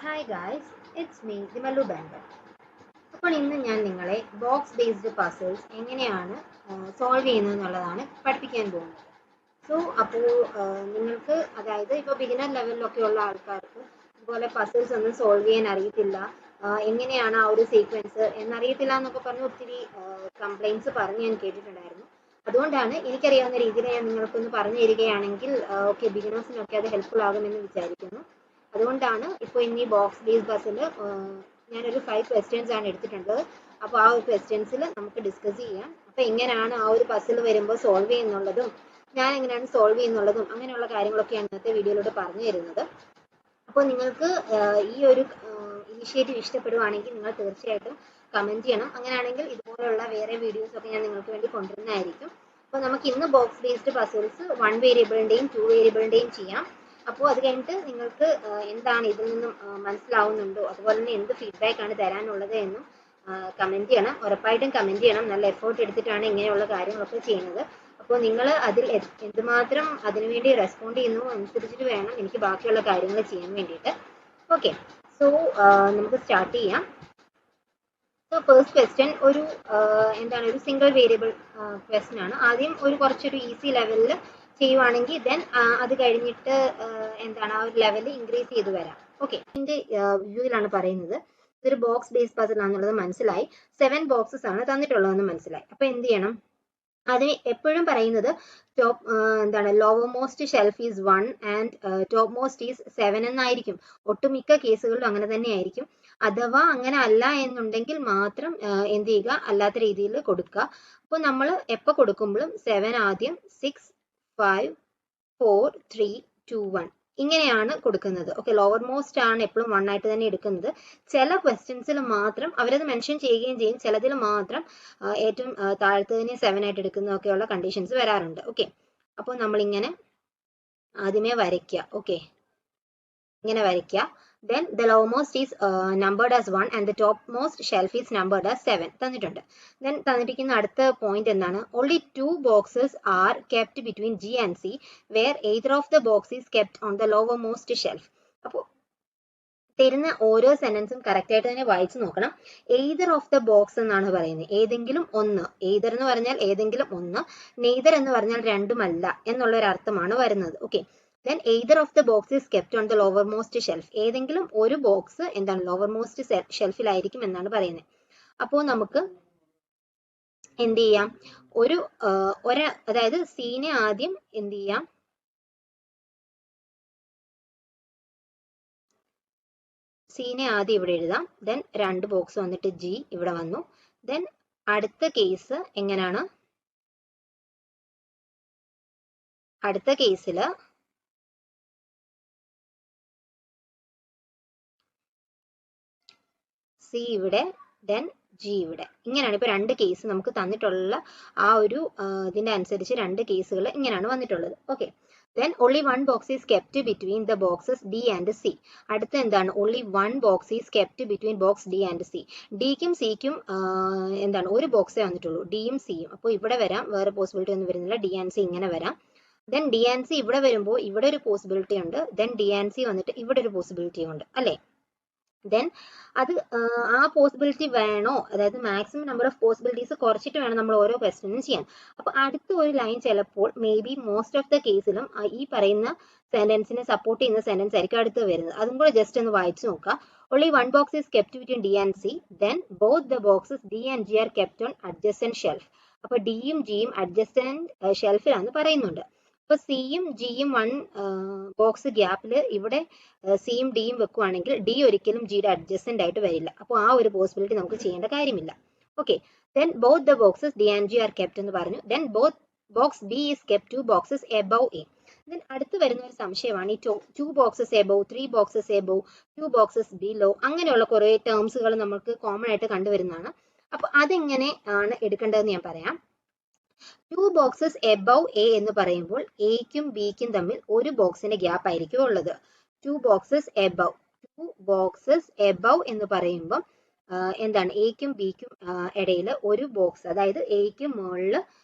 Hi guys, it's me, Dimalu Bangal. അപ്പോൾ ഇന്ന് ഞാൻ നിങ്ങളെ ബോക്സ് ബേസ്ഡ് പസിൽസ് എങ്ങനെയാണ് സോൾവ് ചെയ്യുന്നത് എന്നുള്ളതാണ് പഠിപ്പിക്കാൻ പോകുന്നത്. അപ്പോൾ നിങ്ങൾക്ക് അതായത് ഇപ്പോൾ ബിഗിനർ ലെവലിലൊക്കെ ഉള്ള ആൾക്കാർക്ക് ഇതുപോലെ പസിൽസ് ഒന്നും സോൾവ് ചെയ്യാൻ അറിയത്തില്ല, എങ്ങനെയാണ് ആ ഒരു സീക്വൻസ് എന്നറിയത്തില്ല എന്നൊക്കെ പറഞ്ഞ് ഒത്തിരി കംപ്ലൈൻറ്റ്സ് പറഞ്ഞ് ഞാൻ കേട്ടിട്ടുണ്ടായിരുന്നു. അതുകൊണ്ടാണ് എനിക്കറിയാവുന്ന രീതിയിൽ ഞാൻ നിങ്ങൾക്കൊന്ന് പറഞ്ഞു തരികയാണെങ്കിൽ ഓക്കെ ബിഗിനേഴ്സിനൊക്കെ അത് ഹെൽപ്ഫുൾ ആകുമെന്ന് വിചാരിക്കുന്നു. അതുകൊണ്ടാണ് ഇപ്പോൾ ഇനി ബോക്സ് ബേസ്ഡ് പസിൽ ഞാനൊരു 5 ക്വസ്റ്റ്യൻസ് ആണ് എടുത്തിട്ടുള്ളത്. അപ്പോൾ ആ ഒരു ക്വസ്റ്റ്യൻസിൽ നമുക്ക് ഡിസ്കസ് ചെയ്യാം. അപ്പോൾ എങ്ങനെയാണ് ആ ഒരു പസിൽ വരുമ്പോൾ സോൾവ് ചെയ്യുന്നുള്ളതും ഞാൻ എങ്ങനെയാണ് സോൾവ് ചെയ്യുന്നുള്ളതും അങ്ങനെയുള്ള കാര്യങ്ങളൊക്കെയാണ് ഇന്നത്തെ വീഡിയോയിലൂടെ പറഞ്ഞു തരുന്നത്. അപ്പോൾ നിങ്ങൾക്ക് ഈ ഒരു ഇനിഷ്യേറ്റീവ് ഇഷ്ടപ്പെടുവാണെങ്കിൽ നിങ്ങൾ തീർച്ചയായിട്ടും കമൻറ്റ് ചെയ്യണം. അങ്ങനെയാണെങ്കിൽ ഇതുപോലുള്ള വേറെ വീഡിയോസ് ഒക്കെ ഞാൻ നിങ്ങൾക്ക് വേണ്ടി കൊണ്ടുവരുന്നതായിരിക്കും. അപ്പോൾ നമുക്ക് ഇന്ന് ബോക്സ് ബേസ്ഡ് പസിൽസ് 1 വേരിയബിളിൻ്റെയും 2 വേരിയബിളിൻ്റെയും ചെയ്യാം. അപ്പോൾ അത് കഴിഞ്ഞിട്ട് നിങ്ങൾക്ക് എന്താണ് ഇതിൽ നിന്നും മനസ്സിലാവുന്നുണ്ടോ, അതുപോലെ തന്നെ എന്ത് ഫീഡ്ബാക്ക് ആണ് തരാനുള്ളത് എന്നും കമൻറ്റ് ചെയ്യണം. ഉറപ്പായിട്ടും കമൻറ്റ് ചെയ്യണം. നല്ല എഫേർട്ട് എടുത്തിട്ടാണ് ഇങ്ങനെയുള്ള കാര്യങ്ങളൊക്കെ ചെയ്യുന്നത്. അപ്പോൾ നിങ്ങൾ അതിൽ എന്തുമാത്രം അതിനുവേണ്ടി റെസ്പോണ്ട് ചെയ്യുന്നു അനുസരിച്ചിട്ട് വേണം എനിക്ക് ബാക്കിയുള്ള കാര്യങ്ങൾ ചെയ്യാൻ വേണ്ടിയിട്ട്. ഓക്കെ, സോ നമുക്ക് സ്റ്റാർട്ട് ചെയ്യാം. സോ ഫസ്റ്റ് ക്വസ്റ്റ്യൻ ഒരു ഒരു സിംഗിൾ വേരിയബിൾ ക്വസ്റ്റ്യൻ ആണ്. ആദ്യം കുറച്ചൊരു ഈസി ലെവലിൽ ചെയ്യുവാണെങ്കിൽ ദെൻ അത് കഴിഞ്ഞിട്ട് ആ ഒരു ലെവൽ ഇൻക്രീസ് ചെയ്ത് വരാം. ഓക്കെ, ഇതിന്റെ വ്യൂവിലാണ് പറയുന്നത്. ഇതൊരു ബോക്സ് ബേസ് പസിൽ ആണെന്നുള്ളത് മനസ്സിലായി. 7 ബോക്സസ് ആണ് തന്നിട്ടുള്ളതെന്ന് മനസ്സിലായി. അപ്പൊ എന്ത് ചെയ്യണം? അതിന് എപ്പോഴും പറയുന്നത് lower most shelf is 1 and top most is 7 എന്നായിരിക്കും. ഒട്ടുമിക്ക കേസുകളിലും അങ്ങനെ തന്നെ ആയിരിക്കും. അഥവാ അങ്ങനെ അല്ല എന്നുണ്ടെങ്കിൽ മാത്രം എന്ത് ചെയ്യുക, അല്ലാത്ത രീതിയിൽ കൊടുക്കുക. അപ്പോൾ നമ്മൾ എപ്പോൾ കൊടുക്കുമ്പോഴും 7 ആദ്യം 6 5 4 3 2 1 ഇങ്ങനെയാണ് കൊടുക്കുന്നത്. ഓക്കെ, ലോവർ മോസ്റ്റ് ആണ് എപ്പോഴും 1 ആയിട്ട് തന്നെ എടുക്കുന്നത്. ചില ക്വസ്റ്റ്യൻസിൽ മാത്രം അവരത് മെൻഷൻ ചെയ്യുകയും ചെയ്യും. ചിലതിൽ മാത്രം ഏറ്റവും താഴത്തതിനെ 7 ആയിട്ട് എടുക്കുന്നതൊക്കെയുള്ള കണ്ടീഷൻസ് വരാറുണ്ട്. ഓക്കെ, അപ്പോൾ നമ്മളിങ്ങനെ ആദ്യമേ വരയ്ക്കുക. ഓക്കെ, ഇങ്ങനെ വരയ്ക്കുക. Then the lowermost is numbered as 1 and the topmost shelf is numbered as 7 തന്നിട്ടുണ്ട്. Then തന്നിരിക്കുന്ന അടുത്ത പോയിന്റ് എന്താണ്? Only 2 boxes are kept between G and C where either of the box is kept on the lowermost shelf. അപ്പോൾ തരുന്ന ഓരോ സെന്റൻസും correct ആയിട്ട് തന്നെ വായിച്ചു നോക്കണം. എയ്തർ ഓഫ് ദ ബോക്സ് എന്നാണ് പറയുന്നത്. ഏതെങ്കിലും ഒന്ന്. എയ്തർ എന്ന് പറഞ്ഞാൽ ഏതെങ്കിലും ഒന്ന്, നെയ്തർ എന്ന് പറഞ്ഞാൽ രണ്ടുമല്ല എന്നുള്ള ഒരു അർത്ഥമാണ് വരുന്നത്. Okay, then either of the box is kept on the lowermost shelf. ഏതെങ്കിലും ഒരു ബോക്സ് ലോവർമോസ്റ്റ് ഷെൽഫിലായിരിക്കും എന്നാണ് പറയുന്നത്. അപ്പോൾ നമുക്ക് എന്ത് ചെയ്യാം? അതായത് സീനെ ആദ്യം എന്ത് ചെയ്യാം? സീനെ ആദ്യം ഇവിടെ എഴുതാം. ദെൻ 2 ബോക്സ് വന്നിട്ട് ജി ഇവിടെ വന്നു. ദെൻ അടുത്ത കേസ് എങ്ങനെയാണ്? അടുത്ത കേസിൽ സി ഇവിടെ, ദെൻ ജി ഇവിടെ. ഇങ്ങനെയാണ് ഇപ്പൊ 2 കേസ് നമുക്ക് തന്നിട്ടുള്ള ആ ഒരു ഇതിന്റെ അനുസരിച്ച് 2 കേസുകൾ ഇങ്ങനെയാണ് വന്നിട്ടുള്ളത്. Okay, then only 1 box is kept between the boxes D and C. അടുത്ത എന്താണ്? only 1 box is kept between box D and C. ഡിക്കും സിക്കും ഒരു ബോക്സേ വന്നിട്ടുള്ളൂ, ഡിയും സിയും. അപ്പോൾ ഇവിടെ വരാം, വേറെ പോസിബിലിറ്റി ഒന്നും വരുന്നില്ല. ഡി ആൻഡ് സി ഇങ്ങനെ വരാം. ദെൻ ഡി ആൻഡ് സി ഇവിടെ വരുമ്പോൾ ഇവിടെ ഒരു പോസിബിലിറ്റി ഉണ്ട്. ദെൻ ഡി ആൻഡ് സി വന്നിട്ട് ഇവിടെ ഒരു പോസിബിലിറ്റി ഉണ്ട് അല്ലേ? ദെൻ അത് ആ പോസിബിലിറ്റി വേണോ, അതായത് മാക്സിമം നമ്പർ ഓഫ് പോസിബിലിറ്റീസ് കുറച്ചിട്ട് വേണം നമ്മൾ ഓരോ ക്വസ്റ്റ്യനും ചെയ്യാൻ. അപ്പൊ അടുത്ത ഒരു ലൈൻ ചിലപ്പോൾ may be most of the കേസിലും ഈ പറയുന്ന സെന്റൻസിനെ സപ്പോർട്ട് ചെയ്യുന്ന സെന്റൻസ് ആയിരിക്കും അടുത്ത് വരുന്നത്. അതും കൂടെ ജസ്റ്റ് ഒന്ന് വായിച്ചു നോക്കുക. only 1 box is kept between D and C, then both the boxes D and G are kept on adjacent shelf. അപ്പൊ ഡിയും ജിയും അഡ്ജസ്റ്റന്റ് ഷെൽഫിലാണെന്ന് പറയുന്നുണ്ട്. അപ്പൊ സിയും ജിയും 1 ബോക്സ് ഗ്യാപ്പിൽ ഇവിടെ സിയും ഡിയും വെക്കുവാണെങ്കിൽ ഡി ഒരിക്കലും ജിയുടെ അഡ്ജസ്റ്റന്റ് ആയിട്ട് വരില്ല. അപ്പോൾ ആ ഒരു പോസിബിലിറ്റി നമുക്ക് ചെയ്യേണ്ട കാര്യമില്ല. Okay, then both the boxes D and G R kept എന്ന് പറഞ്ഞു. Then box B is kept 2 boxes above A. Then അടുത്ത് വരുന്ന ഒരു സംശയമാണ് ഈ 2 boxes above, 3 boxes above, 2 boxes below അങ്ങനെയുള്ള കുറെ ടേംസുകൾ നമുക്ക് കോമൺ ആയിട്ട് കണ്ടുവരുന്നതാണ്. അപ്പൊ അതെങ്ങനെ ആണ് എടുക്കേണ്ടതെന്ന് ഞാൻ പറയാം. 2 boxes above എ എന്ന് പറയുമ്പോൾ എക്കും ബിക്കും തമ്മിൽ ഒരു ബോക്സിന്റെ ഗ്യാപ്പ് ആയിരിക്കും ഉള്ളത്. 2 boxes above എന്ന് പറയുമ്പോൾ എക്കും ബിക്കും ഇടയിൽ ഒരു ബോക്സ്, അതായത് എക്കും മുകളിൽ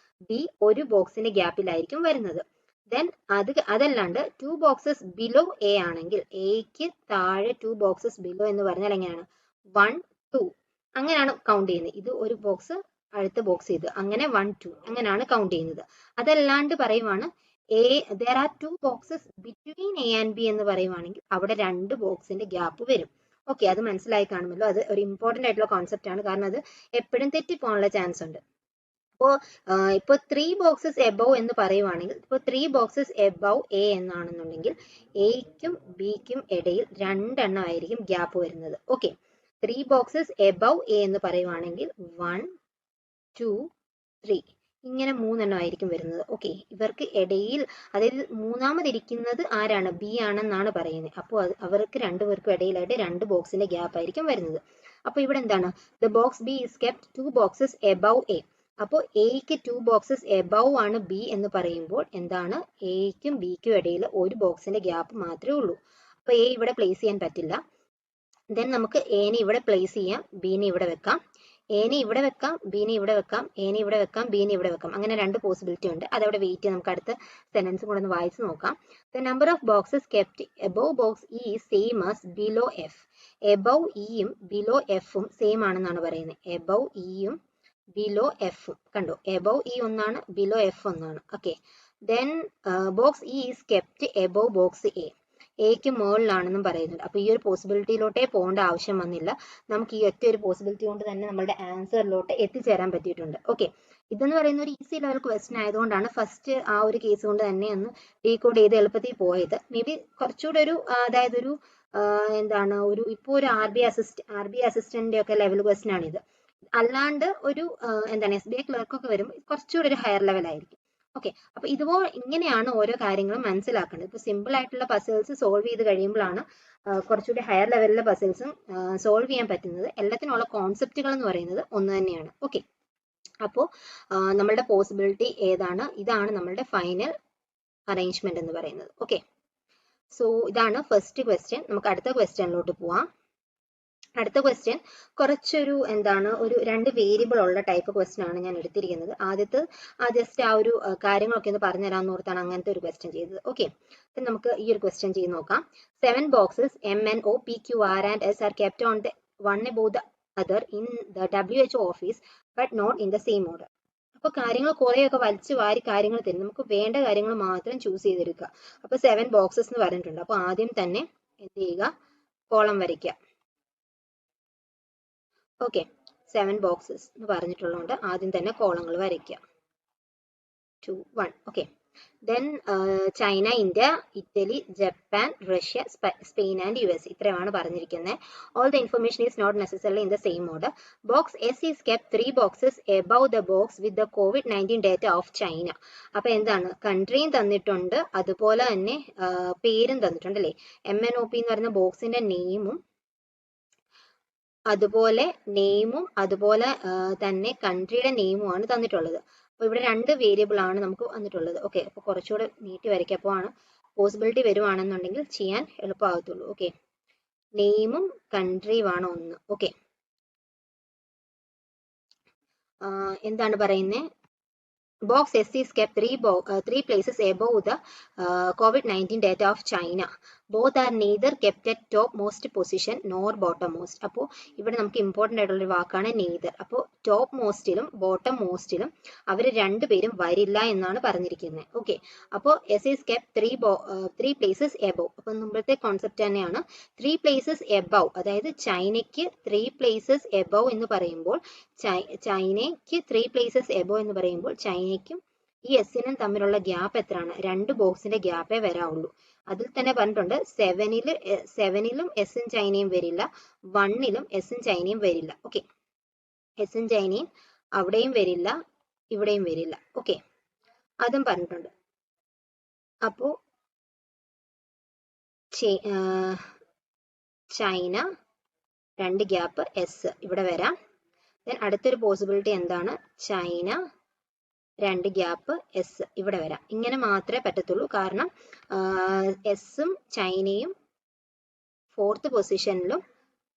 ബി ഒരു ബോക്സിന്റെ ഗ്യാപ്പിലായിരിക്കും വരുന്നത്. ദെൻ അതല്ലാണ്ട് 2 boxes ബിലോ എ ആണെങ്കിൽ, എക്ക് താഴെ 2 boxes ബിലോ എന്ന് പറഞ്ഞാൽ എങ്ങനെയാണ്? 1 2 അങ്ങനെയാണ് കൗണ്ട് ചെയ്യുന്നത്. ഇത് ഒരു ബോക്സ്, അടുത്ത ബോക്സ് ഇത്, അങ്ങനെ 1 2 അങ്ങനെയാണ് കൗണ്ട് ചെയ്യുന്നത്. അതല്ലാണ്ട് പറയുവാണ് there are 2 boxes between A and B എന്ന് പറയുവാണെങ്കിൽ അവിടെ 2 ബോക്സിന്റെ ഗ്യാപ്പ് വരും. ഓക്കെ, അത് മനസ്സിലായി കാണുമല്ലോ. അത് ഒരു ഇമ്പോർട്ടന്റ് ആയിട്ടുള്ള കോൺസെപ്റ്റ് ആണ്, കാരണം അത് എപ്പോഴും തെറ്റിപ്പോകാനുള്ള ചാൻസ് ഉണ്ട്. ഇപ്പൊ 3 boxes എബവ് എന്ന് പറയുവാണെങ്കിൽ, ഇപ്പൊ 3 boxes എബവ് എ എന്നാണെന്നുണ്ടെങ്കിൽ എക്കും ബിക്കും ഇടയിൽ 2 എണ്ണം ആയിരിക്കും ഗ്യാപ്പ് വരുന്നത്. ഓക്കെ, 3 boxes എബവ് എ എന്ന് പറയുവാണെങ്കിൽ 1 2 3 ഇങ്ങനെ 3 എണ്ണം ആയിരിക്കും വരുന്നത്. ഓക്കെ, ഇവർക്ക് ഇടയിൽ, അതായത് മൂന്നാമതിരിക്കുന്നത് ആരാണ്? ബി ആണെന്നാണ് പറയുന്നത്. അപ്പോൾ അവർക്ക് രണ്ടുപേർക്കും ഇടയിലായിട്ട് 2 ബോക്സിന്റെ ഗ്യാപ്പ് ആയിരിക്കും വരുന്നത്. അപ്പൊ ഇവിടെ എന്താണ്? The box B is kept 2 boxes above A. അപ്പോൾ എക്ക് 2 boxes എബവ് ആണ് ബി എന്ന് പറയുമ്പോൾ എന്താണ്? എക്കും ബിക്കും ഇടയിൽ ഒരു ബോക്സിന്റെ ഗ്യാപ്പ് മാത്രമേ ഉള്ളൂ. അപ്പൊ എ ഇവിടെ പ്ലേസ് ചെയ്യാൻ പറ്റില്ല. ദെൻ നമുക്ക് എനെ ഇവിടെ പ്ലേസ് ചെയ്യാം, ബിനെ ഇവിടെ വെക്കാം. എനെ ഇവിടെ വെക്കാം, ബിനെ ഇവിടെ വെക്കാം, എനെ ഇവിടെ വെക്കാം, ബിനെ ഇവിടെ വെക്കാം. അങ്ങനെ 2 പോസിബിലിറ്റി ഉണ്ട്. അതവിടെ വെയിറ്റ് ചെയ്യാം, നമുക്ക് അടുത്ത സെന്റൻസും കൂടെ ഒന്ന് വായിച്ച് നോക്കാം. The number of boxes kept above box E same as below F. Above ഇയും ബിലോ എഫും സെയിം ആണെന്നാണ് പറയുന്നത്. എബവ് ഇയും ബിലോ എഫും കണ്ടോ, എബവ് ഇ ഒന്നാണ്, ബിലോ എഫ് ഒന്നാണ്. Okay, then box E is kept above box A. എക്ക് മുകളിലാണെന്നും പറയുന്നുണ്ട്. അപ്പൊ ഈ ഒരു പോസിബിലിറ്റിയിലോട്ടേ പോകേണ്ട ആവശ്യം വന്നില്ല. നമുക്ക് ഈ ഒറ്റ ഒരു പോസിബിലിറ്റി കൊണ്ട് തന്നെ നമ്മളുടെ ആൻസറിലോട്ട് എത്തിച്ചേരാൻ പറ്റിയിട്ടുണ്ട്. ഓക്കെ, ഇതെന്ന് പറയുന്ന ഒരു ഈസി ലെവൽ ക്വസ്റ്റൻ ആയതുകൊണ്ടാണ് ഫസ്റ്റ് ആ ഒരു കേസ് കൊണ്ട് തന്നെ ഒന്ന് ഡീകോഡ് ചെയ്ത് എളുപ്പത്തിൽ പോയത്. മേ ബി കുറച്ചുകൂടെ ഒരു അതായത് ഒരു എന്താണ് ഒരു ഇപ്പോൾ ഒരു ആർ ബി അസിസ്റ്റന്റിന്റെ ഒക്കെ ലെവൽ ക്വസ്റ്റൻ ആണിത്. അല്ലാണ്ട് ഒരു എന്താണ് SBI ക്ലർക്കൊക്കെ വരും കുറച്ചുകൂടെ ഒരു ഹയർ ലെവൽ ആയിരിക്കും. ഓക്കെ, അപ്പൊ ഇങ്ങനെയാണ് ഓരോ കാര്യങ്ങളും മനസ്സിലാക്കേണ്ടത്. ഇപ്പൊ സിമ്പിൾ ആയിട്ടുള്ള പസിൽസ് സോൾവ് ചെയ്ത് കഴിയുമ്പോഴാണ് കുറച്ചുകൂടി ഹയർ ലെവലിലെ പസിൽസും സോൾവ് ചെയ്യാൻ പറ്റുന്നത്. എല്ലാത്തിനുള്ള കോൺസെപ്റ്റുകൾ എന്ന് പറയുന്നത് ഒന്ന് തന്നെയാണ്. ഓക്കെ, അപ്പോൾ നമ്മളുടെ പോസിബിലിറ്റി ഏതാണ്? ഇതാണ് നമ്മളുടെ ഫൈനൽ അറേഞ്ച്മെന്റ് എന്ന് പറയുന്നത്. ഓക്കെ, സോ ഇതാണ് ഫസ്റ്റ് ക്വസ്റ്റ്യൻ. നമുക്ക് അടുത്ത ക്വസ്റ്റ്യനിലോട്ട് പോവാം. അടുത്ത ക്വസ്റ്റ്യൻ കുറച്ചൊരു എന്താണ് ഒരു 2 വേരിയബിൾ ഉള്ള ടൈപ്പ് ക്വസ്റ്റ്യൻ ആണ് ഞാൻ എടുത്തിരിക്കുന്നത്. ജസ്റ്റ് ആ ഒരു കാര്യങ്ങളൊക്കെ ഒന്ന് പറഞ്ഞു തരാമെന്ന് ഓർത്താണ് അങ്ങനത്തെ ഒരു ക്വസ്റ്റ്യൻ ചെയ്തത്. ഓക്കെ, നമുക്ക് ഈ ഒരു ക്വസ്റ്റ്യൻ ചെയ്ത് നോക്കാം. 7 boxes MNO PQR and S are kept on the one above the other in the WHO office but not in the same order. അപ്പൊ കാര്യങ്ങൾ കുറെയൊക്കെ വലിച്ചു വാരി കാര്യങ്ങൾ തരും, നമുക്ക് വേണ്ട കാര്യങ്ങൾ മാത്രം ചൂസ് ചെയ്തെടുക്കുക. അപ്പൊ 7 boxes എന്ന് പറഞ്ഞിട്ടുണ്ട്. അപ്പൊ ആദ്യം തന്നെ എന്ത് ചെയ്യുക? കോളം വരയ്ക്കുക. ഓക്കെ, 7 boxes എന്ന് പറഞ്ഞിട്ടുള്ളതുകൊണ്ട് ആദ്യം തന്നെ കോളങ്ങൾ വരയ്ക്കുക. 2 1. Okay, then China, India, Italy, Japan, Russia, Spain and US. ഇത്രയാണ് പറഞ്ഞിരിക്കുന്നത്. All the information is not necessarily in the same order. Box S is kept 3 boxes above the box with the COVID-19 data of China. അപ്പൊ എന്താണ്? കൺട്രിയും തന്നിട്ടുണ്ട്, അതുപോലെ തന്നെ പേരും തന്നിട്ടുണ്ട് അല്ലേ. MNOP എന്ന് പറയുന്ന ബോക്സിന്റെ നെയിമും അതുപോലെ തന്നെ കൺട്രിയുടെ നെയിമുമാണ് തന്നിട്ടുള്ളത്. അപ്പൊ ഇവിടെ 2 വേരിയബിൾ ആണ് നമുക്ക് വന്നിട്ടുള്ളത്. ഓക്കെ, അപ്പൊ കുറച്ചുകൂടെ നീട്ടി വരയ്ക്കപ്പോ ആണ് പോസിബിലിറ്റി വരുവാണെന്നുണ്ടെങ്കിൽ ചെയ്യാൻ എളുപ്പമാകത്തുള്ളൂ. ഓക്കെ, നെയിമും കൺട്രിയുമാണ് ഒന്ന്. ഓക്കെ, എന്താണ് പറയുന്നത്? Box S is kept 3 places above the COVID-19 data of China. Both are neither kept at top most position nor bottom most. അപ്പോൾ ഇവിടെ നമുക്ക് ഇമ്പോർട്ടൻ്റ് ആയിട്ടുള്ള വാക്കാണ് നെയ്തർ. അപ്പോൾ ടോപ്പ് മോസ്റ്റിലും ബോട്ടം മോസ്റ്റിലും അവർ രണ്ടുപേരും വരില്ല എന്നാണ് പറഞ്ഞിരിക്കുന്നത്. ഓക്കെ, അപ്പോൾ S is kept 3 places above. അപ്പം മുമ്പത്തെ കോൺസെപ്റ്റ് തന്നെയാണ്. 3 places above, അതായത് ചൈനയ്ക്ക് 3 places above എന്ന് പറയുമ്പോൾ ചൈനയ്ക്ക് 3 places above എന്ന് പറയുമ്പോൾ ചൈനയ്ക്കും ഈ എസിനും തമ്മിലുള്ള ഗ്യാപ്പ് എത്രയാണ്? 2 ബോക്സിന്റെ ഗ്യാപ്പേ വരാവുള്ളൂ. അതിൽ തന്നെ പറഞ്ഞിട്ടുണ്ട് 7ലും എസും ചൈനയും വരില്ല, 1ലും എസും ചൈനയും വരില്ല. ഓക്കെ, എസും ചൈനയും അവിടെയും വരില്ല, ഇവിടെയും വരില്ല. ഓക്കെ, അതും പറഞ്ഞിട്ടുണ്ട്. അപ്പോ ചൈന 2 ഗ്യാപ്പ് എസ് ഇവിടെ വരാം. ദെൻ അടുത്തൊരു പോസിബിലിറ്റി എന്താണ്? ചൈന 2 ഗ്യാപ്പ് എസ് ഇവിടെ വരാം. ഇങ്ങനെ മാത്രമേ പറ്റത്തുള്ളൂ, കാരണം എസും ചൈനയും 4th പൊസിഷനിലും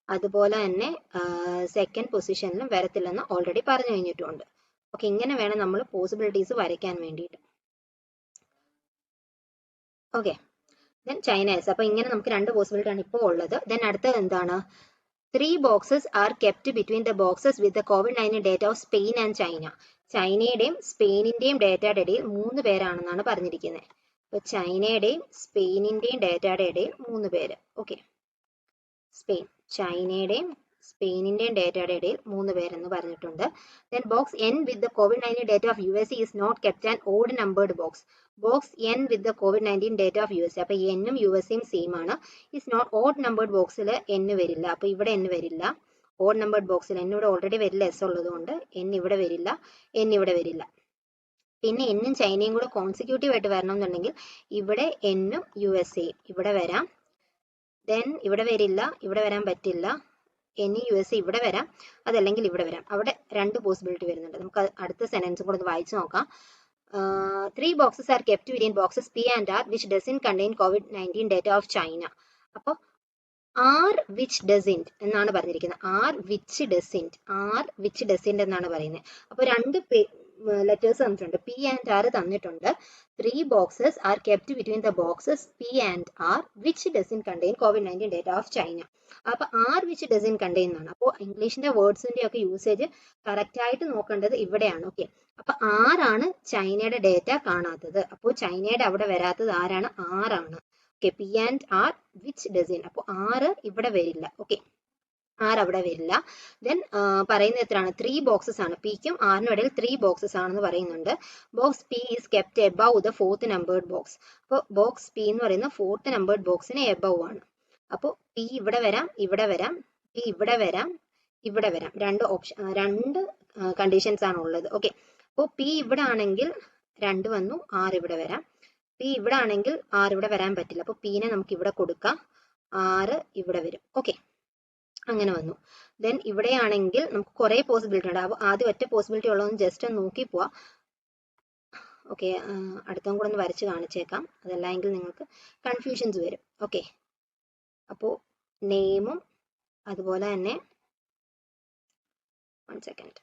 അതുപോലെ തന്നെ 2nd പൊസിഷനിലും വരത്തില്ലെന്ന് ഓൾറെഡി പറഞ്ഞു കഴിഞ്ഞിട്ടുണ്ട്. ഓക്കെ, ഇങ്ങനെ വേണം നമ്മൾ പോസിബിലിറ്റീസ് വരയ്ക്കാൻ വേണ്ടിയിട്ട്. Okay, then China S. അപ്പോൾ ഇങ്ങനെ നമുക്ക് രണ്ട് പോസിബിലിറ്റി ആണ് ഇപ്പോൾ ഉള്ളത്. ദെൻ അടുത്തത് എന്താണ്? 3 boxes are kept between the boxes with the COVID-19 data of Spain and China. ചൈനയുടെയും സ്പെയിനിന്റെയും ഡേറ്റയുടെ ഇടയിൽ 3 പേരാണെന്നാണ് പറഞ്ഞിരിക്കുന്നത്. അപ്പോൾ ചൈനയുടെയും സ്പെയിനിന്റെയും ഡേറ്റയുടെ ഇടയിൽ 3 പേര്. ഓക്കെ, സ്പെയിൻ, ചൈനയുടെയും സ്പെയിനിന്റെയും ഡേറ്റയുടെ ഇടയിൽ 3 പേരെന്ന് പറഞ്ഞിട്ടുണ്ട്. Then box N with the COVID-19 data of USA is not kept an odd numbered box. Box N with the COVID-19 data of USA. അപ്പോൾ എന്നും USAയും സെയിം ആണ്. ഇസ് നോട്ട് ഓഡ് നമ്പേർഡ് ബോക്സിൽ N വരില്ല. അപ്പോൾ ഇവിടെ എൻ വരില്ല. Odd numbered ബോക്സിൽ N ഇവിടെ ഓൾറെഡി വരില്ല, എസ് ഉള്ളതുകൊണ്ട് എൻ ഇവിടെ വരില്ല, എൻ ഇവിടെ വരില്ല. പിന്നെ എന്നും ചൈനയും കൂടെ കോൺസിക്യൂട്ടീവ് ആയിട്ട് വരണം എന്നുണ്ടെങ്കിൽ ഇവിടെ എന്നും USAയും ഇവിടെ വരാം. ദെൻ ഇവിടെ വരില്ല, ഇവിടെ വരാൻ പറ്റില്ല. എനി USA ഇവിടെ വരാം, അതല്ലെങ്കിൽ ഇവിടെ വരാം. അവിടെ രണ്ട് പോസിബിലിറ്റി വരുന്നുണ്ട്. നമുക്ക് അടുത്ത സെന്റൻസ് കൂടെ ഒന്ന് വായിച്ചു നോക്കാം. 3 boxes are kept within boxes P and R which doesn't contain COVID-19 data of China. അപ്പോൾ R which doesn't എന്നാണ് പറഞ്ഞിരിക്കുന്നത്. R which doesn't എന്നാണ് പറയുന്നത്. അപ്പോൾ രണ്ട് ലെറ്റേഴ്സ് തന്നിട്ടുണ്ട്. P and R തന്നിട്ടുണ്ട്. 3 boxes are kept between the boxes P and R which doesn't contain COVID-19 data of China. അപ്പൊ R which doesn't contain എന്നാണ്. അപ്പോൾ ഇംഗ്ലീഷിന്റെ വേർഡ്സിന്റെ ഒക്കെ യൂസേജ് കറക്റ്റ് ആയിട്ട് നോക്കേണ്ടത് ഇവിടെയാണ്. ഓക്കെ, അപ്പൊ ആരാണ് ചൈനയുടെ ഡേറ്റ കാണാത്തത്? അപ്പോൾ ചൈനയുടെ അവിടെ വരാത്തത് ആരാണ്? ആറാണ്. Okay, P and R which doesn't. അപ്പോൾ ആറ് ഇവിടെ വരില്ല. ഓക്കെ, ആറ് അവിടെ വരില്ല. ദെൻ പറയുന്നത് എത്രയാണ്? 3 boxes ആണ്. പിക്കും ആറിനും ഇടയിൽ 3 boxes ആണെന്ന് പറയുന്നുണ്ട്. Box P is kept above the 4th numbered box. അപ്പോൾ ബോക്സ് P എന്ന് പറയുന്ന 4th നമ്പേർഡ് ബോക്സിന് എബവ് ആണ്. അപ്പോൾ P ഇവിടെ വരാം, ഇവിടെ വരാം, P ഇവിടെ വരാം, ഇവിടെ വരാം. രണ്ട് കണ്ടീഷൻസ് ആണ് ഉള്ളത്. ഓക്കെ, അപ്പോൾ P ഇവിടെ ആണെങ്കിൽ 2 വന്നു, 6 ഇവിടെ വരാം. P ഇവിടെ ആണെങ്കിൽ 6 ഇവിടെ വരാൻ പറ്റില്ല. അപ്പോൾ Pനെ നമുക്ക് ഇവിടെ കൊടുക്കാം, 6 ഇവിടെ വരും. ഓക്കെ, അങ്ങനെ വന്നു. ദെൻ ഇവിടെയാണെങ്കിൽ നമുക്ക് കുറെ പോസിബിലിറ്റി ഉണ്ട്. അപ്പോൾ ആദ്യം ഒറ്റ പോസിബിലിറ്റി ഉള്ളതെന്ന് ജസ്റ്റ് ഒന്ന് നോക്കി പോവാം. ഓക്കെ, അടുത്തും കൂടെ ഒന്ന് വരച്ച് കാണിച്ചേക്കാം, അതല്ല എങ്കിൽ നിങ്ങൾക്ക് കൺഫ്യൂഷൻസ് വരും. ഓക്കെ, അപ്പോൾ നെയിമും അതുപോലെ തന്നെ 1 സെക്കൻഡ്,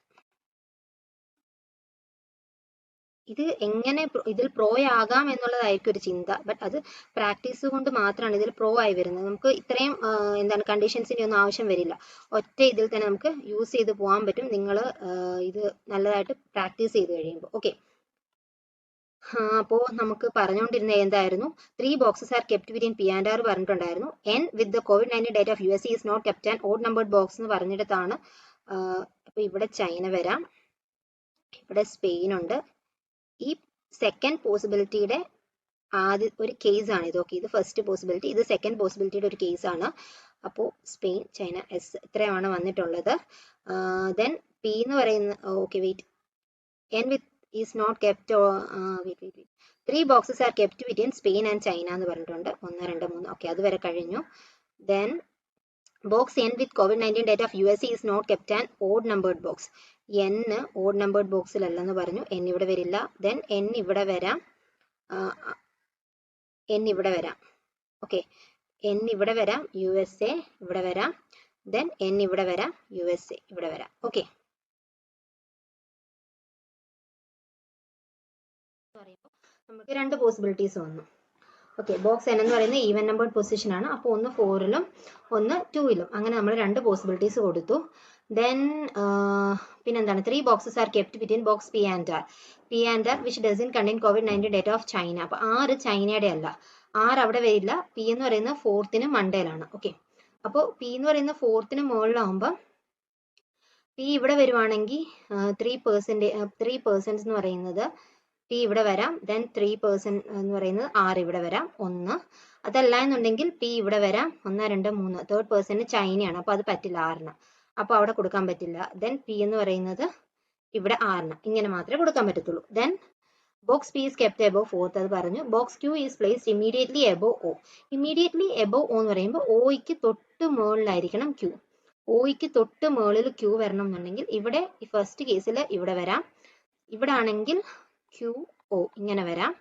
ഇത് എങ്ങനെ ഇതിൽ പ്രോ ആകാം എന്നുള്ളതായിരിക്കും ഒരു ചിന്ത. ബട്ട് അത് പ്രാക്ടീസ് കൊണ്ട് മാത്രമാണ് ഇതിൽ പ്രോ ആയി വരുന്നത്. നമുക്ക് ഇത്രയും എന്താണ് കണ്ടീഷൻസിന്റെ ഒന്നും ആവശ്യം വരില്ല. ഒറ്റ ഇതിൽ തന്നെ നമുക്ക് യൂസ് ചെയ്ത് പോകാൻ പറ്റും, നിങ്ങൾ ഇത് നല്ലതായിട്ട് പ്രാക്ടീസ് ചെയ്ത് കഴിയുമ്പോൾ. ഓക്കെ, അപ്പോൾ നമുക്ക് പറഞ്ഞുകൊണ്ടിരുന്ന എന്തായിരുന്നു? 3 boxes are kept within P and R പറഞ്ഞിട്ടുണ്ടായിരുന്നു. N with the COVID-19 data of USA is not kept an odd numbered box എന്ന് പറഞ്ഞിടത്താണ്. അപ്പോൾ ഇവിടെ ചൈന വരാം, ഇവിടെ സ്പെയിൻ ഉണ്ട്. ഈ സെക്കൻഡ് പോസിബിലിറ്റിയുടെ ആദ്യ ഒരു കേസ് ആണ് ഇത്. ഓക്കെ, ഇത് ഫസ്റ്റ് പോസിബിലിറ്റി, ഇത് സെക്കൻഡ് പോസിബിലിറ്റിയുടെ ഒരു കേസ് ആണ്. അപ്പോൾ സ്പെയിൻ, ചൈന, എസ് ഇത്രയാണ് വന്നിട്ടുള്ളത്. ദെൻ P എന്ന് പറയുന്ന, okay wait, N with is not kept, wait. 3 boxes are kept within Spain and China എന്ന് പറഞ്ഞിട്ടുണ്ട്. 1, 2, 3. ഓക്കെ, അത് വരെ കഴിഞ്ഞു. Then box N with COVID-19 data of USA is not kept an odd numbered box. N odd numbered ബോക്സിലല്ലെന്ന് പറഞ്ഞു. N ഇവിടെ വരില്ല. Then N ഇവിടെ വരാം, N ഇവിടെ വരാം. ഓക്കെ, N ഇവിടെ വരാം, USA ഇവിടെ വരാം. ദെൻ N ഇവിടെ വരാം, USA ഇവിടെ വരാം. ഓക്കെ, നമുക്ക് രണ്ട് പോസിബിലിറ്റീസ് വന്നു. ഓക്കെ, ബോക്സ് N എന്ന് പറയുന്നത് ഈവൻ നമ്പേർഡ് പൊസിഷൻ ആണ്. അപ്പോൾ ഒന്ന് 4ലും ഒന്ന് 2ലും, അങ്ങനെ നമ്മൾ രണ്ട് പോസിബിലിറ്റീസ് കൊടുത്തു. ദെൻ പിന്നെന്താണ്? 3 boxes are kept between box P and R which doesn't contain COVID-19 data of China. അപ്പോൾ 6 ചൈനയുടെ അല്ല, 6 അവിടെ വരില്ല. P എന്ന് പറയുന്നത് 4th മണ്ടയിലാണ്. ഓക്കെ, അപ്പോൾ P എന്ന് പറയുന്ന 4th മുകളിലാവുമ്പോൾ P ഇവിടെ വരുവാണെങ്കിൽ 3% എന്ന് പറയുന്നത് P ഇവിടെ വരാം. ദെൻ 3% എന്ന് പറയുന്നത് 6 ഇവിടെ വരാം, 1. അതല്ല എന്നുണ്ടെങ്കിൽ P ഇവിടെ വരാം, 1, 2, 3. 3rd ചൈനയാണ്, അപ്പോൾ അത് പറ്റില്ല 6ന്. അപ്പോൾ അവിടെ കൊടുക്കാൻ പറ്റില്ല. ദെൻ P എന്ന് പറയുന്നത് ഇവിടെ 6ന്, ഇങ്ങനെ മാത്രമേ കൊടുക്കാൻ പറ്റത്തുള്ളൂ. Then box P is kept above 4th, അത് പറഞ്ഞു. Box Q is placed immediately above O. Immediately above O എന്ന് പറയുമ്പോൾ Oയ്ക്ക് തൊട്ട് മുകളിലായിരിക്കണം Q. Oയ്ക്ക് തൊട്ട് മുകളിൽ Q വരണം എന്നുണ്ടെങ്കിൽ ഇവിടെ ഈ ഫസ്റ്റ് കേസിൽ ഇവിടെ വരാം. ഇവിടെ ആണെങ്കിൽ QO ഇങ്ങനെ വരാം,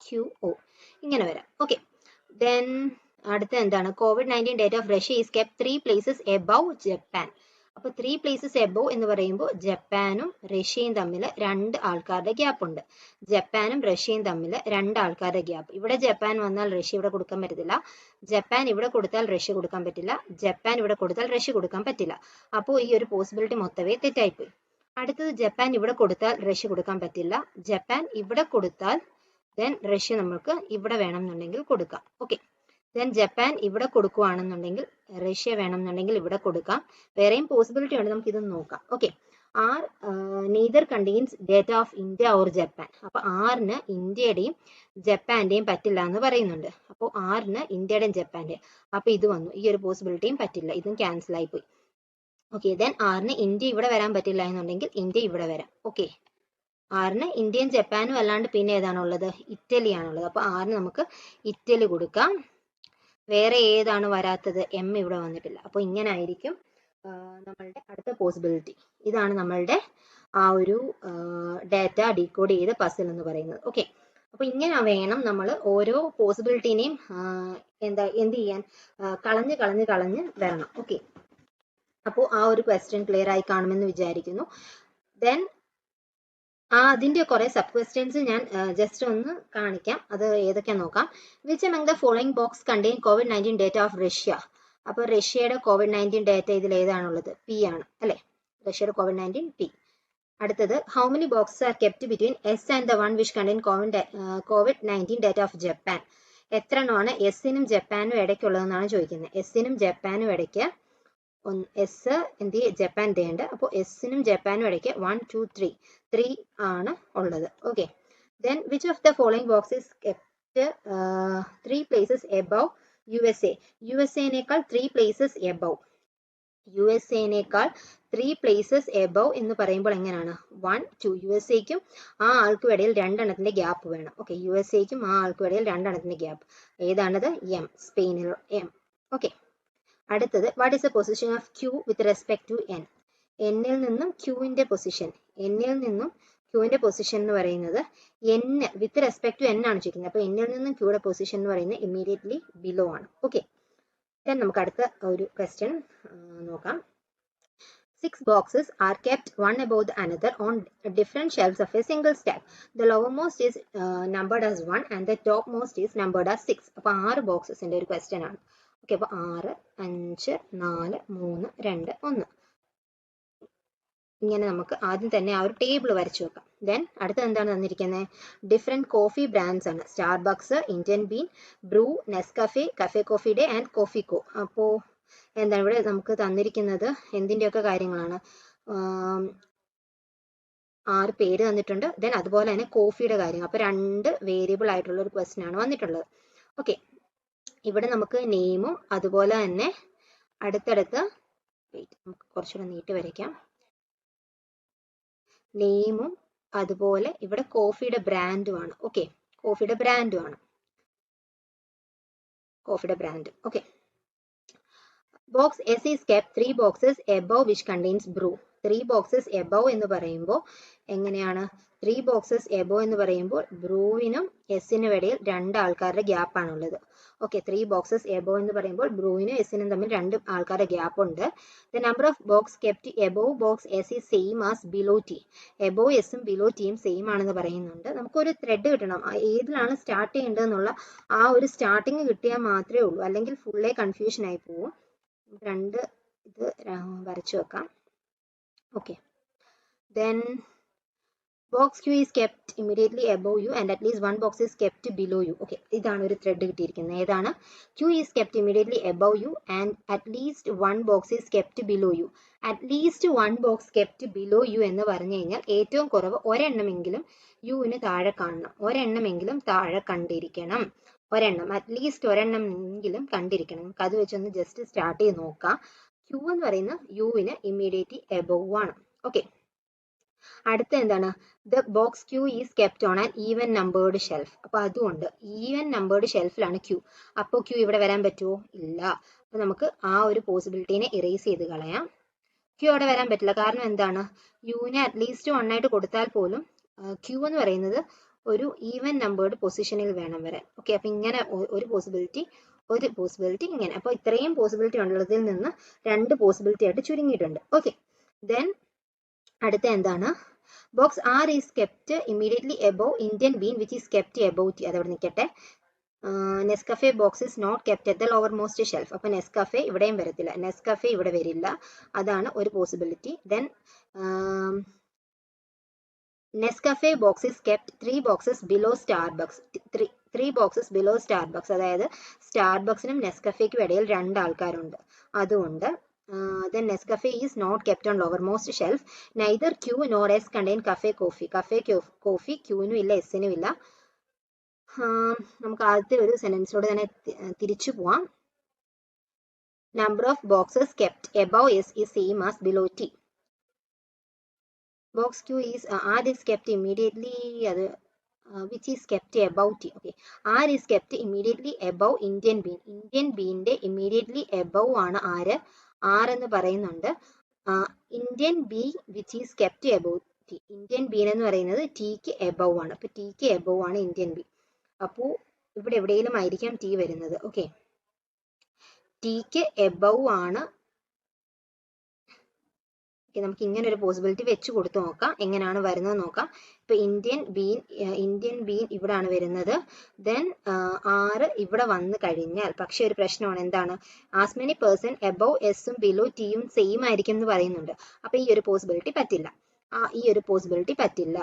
QO ഇങ്ങനെ വരാം. ഓക്കെ, ദെൻ അടുത്ത എന്താണ്? COVID-19 data of Russia is kept 3 places above Japan. അപ്പോൾ 3 places above എന്ന് പറയുമ്പോൾ ജപ്പാനും റഷ്യയും തമ്മിൽ 2 ആൾക്കാരുടെ ഗ്യാപ്പ് ഉണ്ട്. ജപ്പാനും റഷ്യയും തമ്മിൽ 2 ആൾക്കാരുടെ ഗ്യാപ്പ്. ഇവിടെ ജപ്പാൻ വന്നാൽ റഷ്യ ഇവിടെ കൊടുക്കാൻ പറ്റത്തില്ല, ജപ്പാൻ ഇവിടെ കൊടുത്താൽ റഷ്യ കൊടുക്കാൻ പറ്റില്ല, ജപ്പാൻ ഇവിടെ കൊടുത്താൽ റഷ്യ കൊടുക്കാൻ പറ്റില്ല. അപ്പോൾ ഈ ഒരു പോസിബിലിറ്റി മൊത്തമേ തെറ്റായിപ്പോയി. അടുത്തത് ജപ്പാൻ ഇവിടെ കൊടുത്താൽ റഷ്യ കൊടുക്കാൻ പറ്റില്ല, ജപ്പാൻ ഇവിടെ കൊടുത്താൽ ദെൻ റഷ്യ നമുക്ക് ഇവിടെ വേണമെന്നുണ്ടെങ്കിൽ കൊടുക്കാം. ഓക്കെ, ദെൻ ജപ്പാൻ ഇവിടെ കൊടുക്കുകയാണെന്നുണ്ടെങ്കിൽ റഷ്യ വേണമെന്നുണ്ടെങ്കിൽ ഇവിടെ കൊടുക്കാം. വേറെയും പോസിബിലിറ്റി ഉണ്ട്, നമുക്ക് ഇതൊന്ന് നോക്കാം. Okay, are neither contains data of India or Japan. അപ്പോൾ ആറിന് ഇന്ത്യയുടെയും ജപ്പാന്റെയും പറ്റില്ല എന്ന് പറയുന്നുണ്ട്. അപ്പോൾ ആറിന് ഇന്ത്യയുടെയും ജപ്പാന്റെയും, അപ്പോൾ ഇത് വന്നു, ഈ ഒരു പോസിബിലിറ്റിയും പറ്റില്ല, ഇതും ക്യാൻസൽ ആയിപ്പോയി. ഓക്കെ, ദെൻ ആറിന് ഇന്ത്യ ഇവിടെ വരാൻ പറ്റില്ല എന്നുണ്ടെങ്കിൽ ഇന്ത്യ ഇവിടെ വരാം. ഓക്കെ, ആറിന് ഇന്ത്യയും ജപ്പാനും അല്ലാണ്ട് പിന്നെ ഏതാണുള്ളത്? ഇറ്റലിയാണുള്ളത്. അപ്പോൾ ആറിന് നമുക്ക് ഇറ്റലി കൊടുക്കാം. വേറെ ഏതാണ് വരാത്തത്? എം ഇവിടെ വന്നിട്ടില്ല. അപ്പോൾ ഇങ്ങനെ ആയിരിക്കും നമ്മളുടെ അടുത്ത പോസിബിലിറ്റി. ഇതാണ് നമ്മളുടെ ആ ഒരു ഡാറ്റ ഡീകോഡ് ചെയ്ത പസിൽ എന്ന് പറയുന്നത്. ഓക്കെ, അപ്പോൾ ഇങ്ങനെ വേണം നമ്മൾ ഓരോ പോസിബിലിറ്റിനെയും എന്ത് ചെയ്യാൻ, കളഞ്ഞ് വരണം. ഓക്കെ, അപ്പോൾ ആ ഒരു ക്വസ്റ്റ്യൻ ക്ലിയർ ആയി കാണുമെന്ന് വിചാരിക്കുന്നു. ദെൻ അതിന്റെ കുറെ സബ് ക്വസ്റ്റ്യൻസ് ഞാൻ ജസ്റ്റ് ഒന്ന് കാണിക്കാം, അത് ഏതൊക്കെയാണെന്ന് നോക്കാം. Which among the following box contain COVID-19 data of Russia. അപ്പോൾ റഷ്യയുടെ COVID-19 ഡേറ്റ ഇതിൽ ഏതാണുള്ളത്? പി ആണ് അല്ലെ, റഷ്യയുടെ COVID-19 പി. അടുത്തത് how many boxes R kept between S and the one which contain COVID-19 data of Japan. എത്ര എണ്ണമാണ് എസിനും ജപ്പാനും ഇടയ്ക്കുള്ളതെന്നാണ് ചോദിക്കുന്നത്. എസിനും ജപ്പാനും ഇടയ്ക്ക് എസ് എന്ത് ജപ്പാൻ ഉണ്ട്. അപ്പോൾ എസിനും ജപ്പാനും ഇടയ്ക്ക് 1 2 3 ആണ് ഉള്ളത്. Okay, then which of the following boxes kept 3 places above USA. യുഎസ്എനേക്കാൾ 3 places above, യുഎസ്എനേക്കാൾ 3 places above എന്ന് പറയുമ്പോൾ എങ്ങനെയാണ്? 1 2, യുഎസ്എക്കും ആ ആൾക്കും ഇടയിൽ 2 എണ്ണത്തിന്റെ ഗ്യാപ്പ് വേണം. ഓക്കെ, യുഎസ്എക്കും ആ ആൾക്കും ഇടയിൽ 2 എണ്ണത്തിന്റെ ഗ്യാപ്പ്. ഏതാണത്? എം, സ്പെയിനിൽ എം. ഓക്കെ, അടുത്തത് what is the position of Q with respect to N. എന്നിൽ നിന്നും ക്യൂവിന്റെ പൊസിഷൻ, എന്നിൽ നിന്നും ക്യൂവിന്റെ പൊസിഷൻ എന്ന് പറയുന്നത് N with respect to N ആണ് ചോദിക്കുന്നത്. അപ്പോൾ എന്നിൽ നിന്നും ക്യൂയുടെ പൊസിഷൻ എന്ന് പറയുന്നത് ഇമ്മീഡിയറ്റ്ലി ബിലോ ആണ്. ഓക്കെ, ദെൻ നമുക്ക് അടുത്ത ഒരു ക്വസ്റ്റ്യൻ നോക്കാം. 6 boxes are kept one above the another on different shelves of a single stack. The lowermost is numbered as 1 and the topmost is numbered as 6. അപ്പോൾ 6 ബോക്സസിന്റെ ഒരു question ആണ്. Okay, അപ്പോൾ 6 5 4 3 2 1 ഇങ്ങനെ നമുക്ക് ആദ്യം തന്നെ ആ ഒരു ടേബിൾ വരച്ചു വെക്കാം. ദെൻ അടുത്തത് എന്താണ് തന്നിരിക്കുന്നത്? ഡിഫറെന്റ് കോഫി ബ്രാൻഡ്സ് ആണ്. Starbucks, Indian Bean, Bru, Nescafe, Cafe Coffee Day and Coffeeco. അപ്പോൾ എന്താണ് ഇവിടെ നമുക്ക് തന്നിരിക്കുന്നത്? എന്തിൻ്റെയൊക്കെ കാര്യങ്ങളാണ്? 6 പേര് തന്നിട്ടുണ്ട്. ദെൻ അതുപോലെ തന്നെ കോഫിയുടെ കാര്യങ്ങൾ. അപ്പോൾ 2 വേരിയബിൾ ആയിട്ടുള്ള ഒരു ക്വസ്റ്റ്യൻ ആണ് വന്നിട്ടുള്ളത്. ഓക്കെ, ഇവിടെ നമുക്ക് നെയിമും അതുപോലെ തന്നെ അടുത്തടുത്ത് നമുക്ക് കുറച്ചുകൂടെ നീട്ടി വരയ്ക്കാം. നെയിമും അതുപോലെ ഇവിടെ കോഫിയുടെ ബ്രാൻഡുമാണ്. ഓക്കെ, കോഫിയുടെ ബ്രാൻഡുമാണ്, കോഫിയുടെ ബ്രാൻഡ്. Okay, box S is kept 3 boxes above which contains brew. 3 boxes above എന്ന് പറയുമ്പോൾ എങ്ങനെയാണ്? 3 boxes above എന്ന് പറയുമ്പോൾ ബ്രൂവിനും എസിനും ഇടയിൽ 2 ആൾക്കാരുടെ ഗ്യാപ്പ് ആണുള്ളത്. ഓക്കെ, 3 boxes above എന്ന് പറയുമ്പോൾ ബ്രൂവിനും എസിനും തമ്മിൽ 2 ആൾക്കാരുടെ ഗ്യാപ്പ് ഉണ്ട്. The number of box kept above box S is same as below T. Above എസും ബിലോ ടിയും സെയിം ആണെന്ന് പറയുന്നുണ്ട്. നമുക്കൊരു ത്രെഡ് കിട്ടണം, ഏതിലാണ് സ്റ്റാർട്ട് ചെയ്യേണ്ടതെന്നുള്ള ആ ഒരു സ്റ്റാർട്ടിങ് കിട്ടിയാൽ മാത്രമേ ഉള്ളൂ, അല്ലെങ്കിൽ ഫുള്ളേ കൺഫ്യൂഷൻ ആയി പോവും. 2 ഇത് വരച്ചു വെക്കാം. Okay, then box Q is kept immediately above U and at least 1 box is kept below U. Okay, ഇതാണ് ഒരു ത്രെഡ് കിട്ടിയിരിക്കുന്നത്. ഏതാണ്? Q is kept immediately above U and at least 1 box is kept below U. At least 1 box kept below U എന്ന് പറഞ്ഞു കഴിഞ്ഞാൽ ഏറ്റവും കുറവ് ഒരെണ്ണമെങ്കിലും യുവിന് താഴെ കാണണം, ഒരെണ്ണമെങ്കിലും താഴെ കണ്ടിരിക്കണം. ഒരെണ്ണം, അറ്റ്ലീസ്റ്റ് ഒരെണ്ണമെങ്കിലും കണ്ടിരിക്കണം. നമുക്ക് അത് വെച്ചൊന്ന് ജസ്റ്റ് സ്റ്റാർട്ട് ചെയ്ത് നോക്കാം. ക്യൂ എന്ന് പറയുന്ന യുവിന് ഇമ്മീഡിയറ്റ്ലി എബോവ് ആണ്. ഓക്കെ, അടുത്ത എന്താണ്? The box Q is kept on an even numbered shelf. അപ്പൊ അതുകൊണ്ട് ഈവൻ നമ്പേർഡ് ഷെൽഫിലാണ് ക്യൂ. അപ്പോൾ ക്യൂ ഇവിടെ വരാൻ പറ്റുമോ? ഇല്ല. അപ്പൊ നമുക്ക് ആ ഒരു പോസിബിലിറ്റീനെ ഇറേസ് ചെയ്ത് കളയാം. ക്യൂ അവിടെ വരാൻ പറ്റില്ല. കാരണം എന്താണ്? യുവിനെ അറ്റ്ലീസ്റ്റ് 1 ആയിട്ട് കൊടുത്താൽ പോലും ക്യൂ എന്ന് പറയുന്നത് ഒരു ഈവൻ നമ്പേർഡ് പൊസിഷനിൽ വേണം വരാൻ. ഓക്കെ, അപ്പൊ ഇങ്ങനെ ഒരു പോസിബിലിറ്റി ഒരു പോസിബിലിറ്റി ഇങ്ങനെ. അപ്പോൾ ഇത്രയും പോസിബിലിറ്റി ഉള്ളതിൽ നിന്ന് 2 പോസിബിലിറ്റി ആയിട്ട് ചുരുങ്ങിയിട്ടുണ്ട്. ഓക്കെ, ദെൻ അടുത്ത എന്താണ്? Box R is kept immediately above Indian bean which is kept above tea. അതവിടെ നിൽക്കട്ടെ. Nescafe box is not kept at the lower most shelf. അപ്പോൾ നെസ്കഫെ ഇവിടെയും വരത്തില്ല, നെസ്കഫെ ഇവിടെ വരില്ല, അതാണ് ഒരു possibility. Then Nescafe box is kept 3 boxes below Starbucks. 3 boxes below Starbucks, അതായത് സ്റ്റാർബക്സിനും നെസ്കഫേക്കും ഇടയിൽ 2 ആൾക്കാരുണ്ട്, അതുകൊണ്ട് then Nescafe is not kept on lowermost shelf. Neither Q nor S contain cafe coffee. Cafe coffee Q-നും ഇല്ല, S-നും ഇല്ല. നമുക്ക് ആദ്യത്തെ ഒരു സെന്റൻസിലൂടെ തന്നെ തിരിച്ചു പോവാം. Number of boxes kept above S is same as below T. Box Q is R is kept immediately which is kept above T. Okay, R is kept immediately above Indian bean. Indian bean-ന്റെ immediately above ആണ് ആര്? R എന്ന് പറയുന്നുണ്ട്. Indian B which is kept above T. Indian been എന്ന് പറയുന്നത് tick above ആണ്. അപ്പോൾ tick above ആണ് Indian B. അപ്പോൾ ഇവിടെ എവിടെയെങ്കിലും ആയിരിക്കാം ടി വരുന്നത്. ഓക്കെ, ടിക്ക് എബവ് ആണ്. നമുക്ക് ഇങ്ങനെ ഒരു പോസിബിലിറ്റി വെച്ച് കൊടുത്തു നോക്കാം, എങ്ങനെയാണ് വരുന്നത് നോക്കാം. ഇപ്പൊ ഇന്ത്യൻ ബീൻ ഇവിടാണ് വരുന്നത്. ദെൻ ആറ് ഇവിടെ വന്നു കഴിഞ്ഞാൽ, പക്ഷെ ഒരു പ്രശ്നമാണ്, എന്താണ്? ആസ് മെനി പേഴ്സൺ എബവ് എസും ബിലോ ടിയും സെയിം ആയിരിക്കും എന്ന് പറയുന്നുണ്ട്. അപ്പൊ ഈ ഒരു പോസിബിലിറ്റി പറ്റില്ല,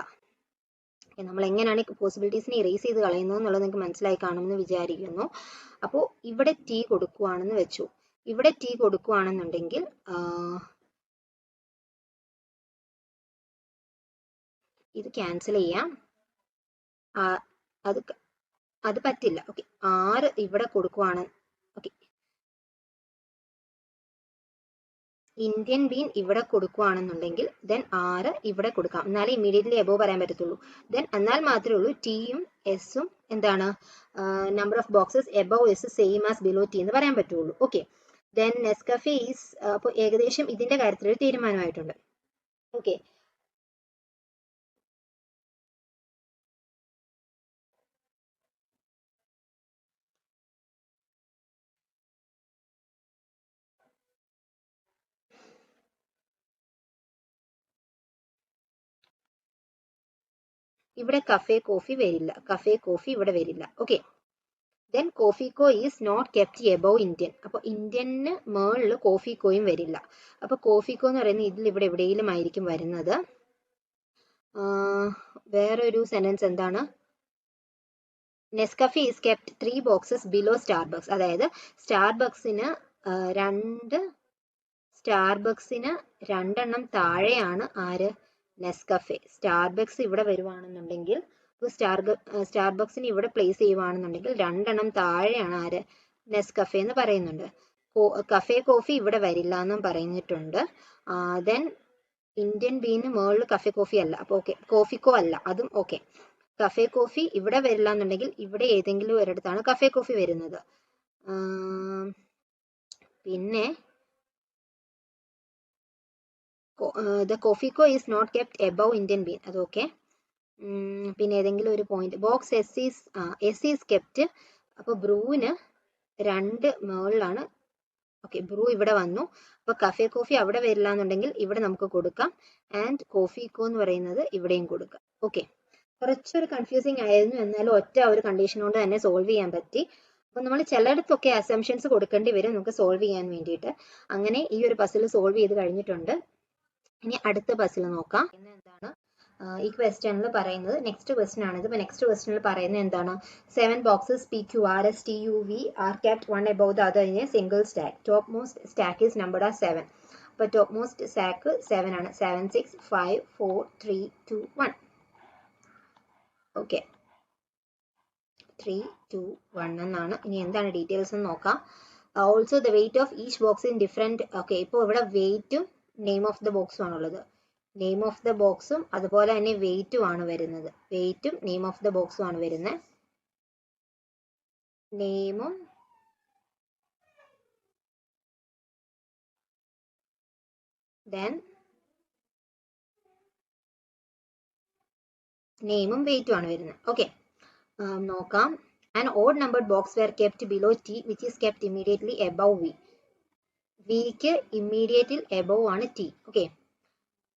നമ്മൾ എങ്ങനെയാണ് പോസിബിലിറ്റീസിനെ ഇറേസ് ചെയ്ത് കളയുന്നത് എന്നുള്ളത് നിങ്ങൾക്ക് മനസ്സിലായി കാണുമെന്ന് വിചാരിക്കുന്നു. അപ്പോൾ ഇവിടെ ടി കൊടുക്കുവാണെന്ന് വെച്ചു. ഇവിടെ ടി കൊടുക്കുവാണെന്നുണ്ടെങ്കിൽ ഇത് ക്യാൻസൽ ചെയ്യാം, അത് പറ്റില്ല. ഓക്കെ, 6 ഇവിടെ കൊടുക്കുവാണ്. ഓക്കെ, ഇന്ത്യൻ ബീൻ ഇവിടെ കൊടുക്കുവാണെന്നുണ്ടെങ്കിൽ ദെൻ 6 ഇവിടെ കൊടുക്കാം, എന്നാലേ ഇമ്മീഡിയറ്റ്ലി എബോവ് പറയാൻ പറ്റത്തുള്ളൂ. ദെൻ എന്നാൽ മാത്രമേ ഉള്ളൂ ടിയും എസും എന്താണ് number of boxes above S same as below T എന്ന് പറയാൻ പറ്റുള്ളൂ. ഓക്കെ, ദെൻ നെസ്കഫെ ഈസ്, അപ്പോൾ ഏകദേശം ഇതിന്റെ കാര്യത്തിൽ ഒരു തീരുമാനമായിട്ടുണ്ട്. ഓക്കെ, ഇവിടെ കഫേ കോഫി വരില്ല, ഇവിടെ വരില്ല. Okay, then Coffeeco is not kept above Indian. അപ്പോൾ ഇന്ത്യന് മേളിൽ കോഫിക്കോയും വരില്ല. അപ്പൊ കോഫിക്കോ എന്ന് പറയുന്നത് ഇതിൽ ഇവിടെ എവിടെയെങ്കിലും ആയിരിക്കും വരുന്നത്. വേറൊരു സെന്റൻസ് എന്താണ്? Nescafé is kept 3 boxes below Starbucks. അതായത് സ്റ്റാർബക്സിന് 2 എണ്ണം താഴെയാണ് ആര്? നെസ്കഫെ. സ്റ്റാർബക്സ് ഇവിടെ വരുവാണെന്നുണ്ടെങ്കിൽ, സ്റ്റാർബക്സിന് ഇവിടെ പ്ലേസ് ചെയ്യുവാണെന്നുണ്ടെങ്കിൽ 2 എണ്ണം താഴെയാണ് ആര്? നെസ്കഫെ എന്ന് പറയുന്നുണ്ട്. കഫേ കോഫി ഇവിടെ വരില്ല എന്നും പറഞ്ഞിട്ടുണ്ട്. ദെൻ ഇന്ത്യൻ ബീന് മേളിൽ കഫേ കോഫി അല്ല, അപ്പോൾ ഓക്കെ, കോഫിക്കോ അല്ല, അതും ഓക്കെ. കഫേ കോഫി ഇവിടെ വരില്ല എന്നുണ്ടെങ്കിൽ ഇവിടെ ഏതെങ്കിലും ഒരിടത്താണ് കഫേ കോഫി വരുന്നത്. പിന്നെ the Coffeeco is not kept above Indian Bean, അത് ഓക്കെ. പിന്നെ ഏതെങ്കിലും ഒരു point, box S is kept. അപ്പോൾ ബ്രൂവിന് 2 മേളിലാണ്. ഓക്കെ, ബ്രൂ ഇവിടെ വന്നു. അപ്പൊ കഫേ കോഫി അവിടെ വരില്ല എന്നുണ്ടെങ്കിൽ ഇവിടെ നമുക്ക് കൊടുക്കാം. ആൻഡ് കോഫിക്കോ എന്ന് പറയുന്നത് ഇവിടെയും കൊടുക്കാം. ഓക്കെ, കുറച്ചൊരു കൺഫ്യൂസിങ് ആയിരുന്നു, എന്നാലും ഒറ്റ ഒരു കണ്ടീഷൻ കൊണ്ട് തന്നെ സോൾവ് ചെയ്യാൻ പറ്റി. അപ്പൊ നമ്മൾ ചിലയിടത്തൊക്കെ അസംഷൻസ് കൊടുക്കേണ്ടി വരും നമുക്ക് സോൾവ് ചെയ്യാൻ വേണ്ടിയിട്ട്. അങ്ങനെ ഈ ഒരു പസിൽ സോൾവ് ചെയ്ത് കഴിഞ്ഞിട്ടുണ്ട്. ഇനി അടുത്ത പസിൽ നോക്കാം. എന്താണ് ഈ ക്വസ്റ്റ്യനിൽ പറയുന്നത്? നെക്സ്റ്റ് ക്വസ്റ്റ്യൻ ആണിത്. ഇപ്പൊ നെക്സ്റ്റ് ക്വസ്റ്റ്യനിൽ പറയുന്നത് എന്താണ്? 7 boxes PQRSTUV R kept one above the other in A single stack. Top most stack is നമ്പർഡ് as 7. അപ്പൊ ടോപ്പ് മോസ്റ്റ് സ്റ്റാക്ക് 7 ആണ്. 7 6 5 4 3 2 1. ഓക്കെ, 3 2 1 എന്നാണ്. ഇനി എന്താണ് ഡീറ്റെയിൽസ് എന്ന് നോക്കാം. Also the weight of each box in different. Okay, ഇപ്പോൾ ഇവിടെ വെയിറ്റും നെയിം ഓഫ് ദ ബോക്സും ആണുള്ളത്. നെയിം ഓഫ് ദ ബോക്സും അതുപോലെ തന്നെ വെയിറ്റും ആണ് വരുന്നത്. വെയിറ്റും നെയിം ഓഫ് ദ ബോക്സും ആണ് വരുന്നത്. നെയിമും ദെൻ നെയിമും വെയിറ്റും ആണ് വരുന്നത്. ഓക്കെ, നോക്കാം. An odd numbered box were kept below T, which is kept immediately above V. Vക്ക് immediately above ആണ് T. Okay.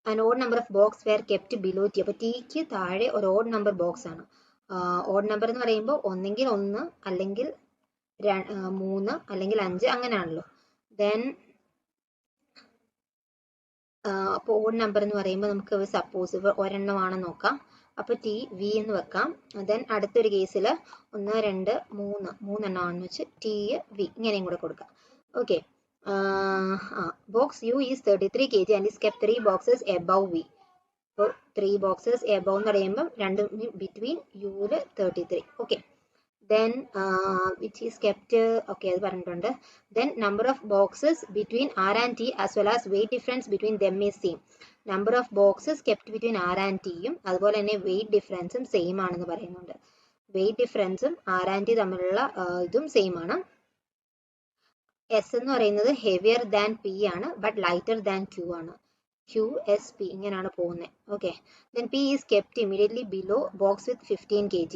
An odd number of box were kept below T. അപ്പോൾ Tക്ക് താഴെ ഒരു odd number box ആണ്. Odd number എന്ന് പറയുമ്പോൾ ഒന്നെങ്കിൽ 1 അല്ലെങ്കിൽ 3 അല്ലെങ്കിൽ 5 അങ്ങനെയാണല്ലോ. Then അപ്പോൾ odd number എന്ന് പറയുമ്പോൾ നമുക്ക് സപ്പോസ് ഒരെണ്ണമാണെന്ന് നോക്കാം. അപ്പോൾ T V എന്ന് വെക്കാം. ദെൻ അടുത്തൊരു കേസിൽ 1 2 3 മൂന്നെണ്ണമാണെന്ന് വെച്ച് T V ഇങ്ങനെയും കൂടെ കൊടുക്കാം. Okay. Box U is 33 kg and is kept 3 boxes above V. അപ്പോൾ 3 boxes above എന്ന് പറയുമ്പോൾ രണ്ടും between U ൽ 33. Okay. Then which is kept, okay, അത് പറഞ്ഞിട്ടുണ്ട്. Then number of boxes between R and T as well as weight difference between them is same. Number of boxes kept between R and T യും അതുപോലെ തന്നെ weight difference ഉം same ആണെന്ന് പറയുന്നുണ്ട്. weight difference ഉം R and T തമ്മിലുള്ള ഇതും same ആണ്. S എന്ന് പറയുന്നത് heavier than P ആണ് but lighter than Q ആണ്. QSP ഇങ്ങനെയാണ് പോകുന്നത്. Okay. Then P is kept immediately below box with 15 kg.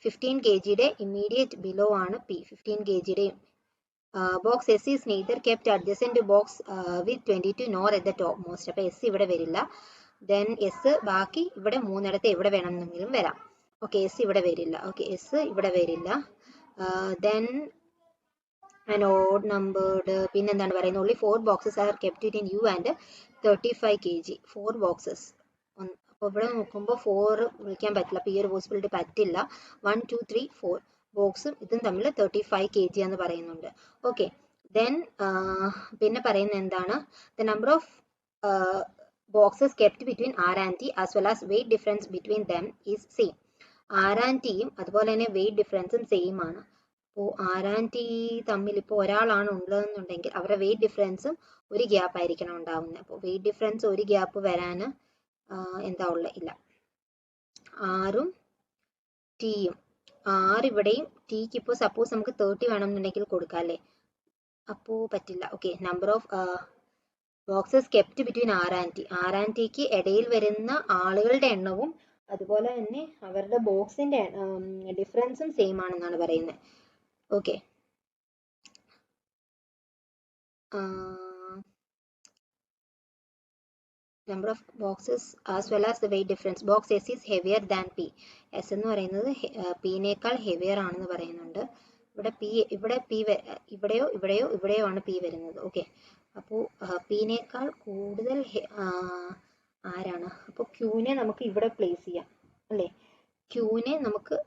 15 kgയുടെ immediate below ആണ് P. 15 kgയുടെ box S is neither kept adjacent to box with 22 nor at the top most. അപ്പോൾ S ഇവിടെ വരില്ല. Then S ബാക്കി ഇവിടെ മൂന്നിടത്ത് എവിടെ വേണമെന്നെങ്കിലും വരാം. ഓക്കെ. S ഇവിടെ വരില്ല. ഓക്കെ. S ഇവിടെ വരില്ല. Then an odd numbered, പിന്നെന്താണ് പറയുന്നത്, only 4 boxes are kept in U and 35 kg. 4 boxes. അപ്പോൾ ഇവിടെ നോക്കുമ്പോൾ 4 വിളിക്കാൻ പറ്റില്ല. അപ്പോൾ ഈ ഒരു പോസിബിലിറ്റി പറ്റില്ല. 1 2 3 4 ബോക്സും ഇതും തമ്മിൽ 35 kg എന്ന് പറയുന്നുണ്ട്. ഓക്കെ. ദെൻ പിന്നെ പറയുന്നത് എന്താണ്, the number of boxes kept between R and T as well as weight difference between them is same. R and T യും അതുപോലെ തന്നെ weight difference ഉം സെയിം ആണ്. അപ്പോൾ R and T തമ്മിൽ ഇപ്പോൾ ഒരാളാണ് ഉള്ളതെന്നുണ്ടെങ്കിൽ അവരുടെ വെയിറ്റ് ഡിഫറൻസും ഒരു ഗ്യാപ്പ് ആയിരിക്കണം ഉണ്ടാവുന്നത്. അപ്പോൾ വെയിറ്റ് ഡിഫറൻസ് ഒരു ഗ്യാപ്പ് വരാൻ എന്താ ഉള്ളത്, ഇല്ല. ആറും ടിയും, 6 ഇവിടെയും ടിക്ക് ഇപ്പോൾ സപ്പോസ് നമുക്ക് 30 വേണമെന്നുണ്ടെങ്കിൽ കൊടുക്കാം അല്ലേ, അപ്പോൾ പറ്റില്ല. Okay. Number of boxes kept between R and T. R and Tക്ക് ഇടയിൽ വരുന്ന ആളുകളുടെ എണ്ണവും അതുപോലെ തന്നെ അവരുടെ ബോക്സിന്റെ ഡിഫറൻസും സെയിം ആണെന്നാണ് പറയുന്നത്. Okay. Number of boxes as well as the weight difference. Box S is heavier than P. S എന്ന് പറയുന്നത് P നേക്കാൾ heavier ആണെന്ന് പറയുന്നുണ്ട്. ഇവിടെ ഇവിടെയോ ആണ് P വരുന്നത്. ഓക്കെ. അപ്പോൾ P നേക്കാൾ കൂടുതൽ ആരാണ്? അപ്പോൾ Qനെ നമുക്ക് ഇവിടെ പ്ലേസ് ചെയ്യാം അല്ലേ. Qനെ നമുക്ക്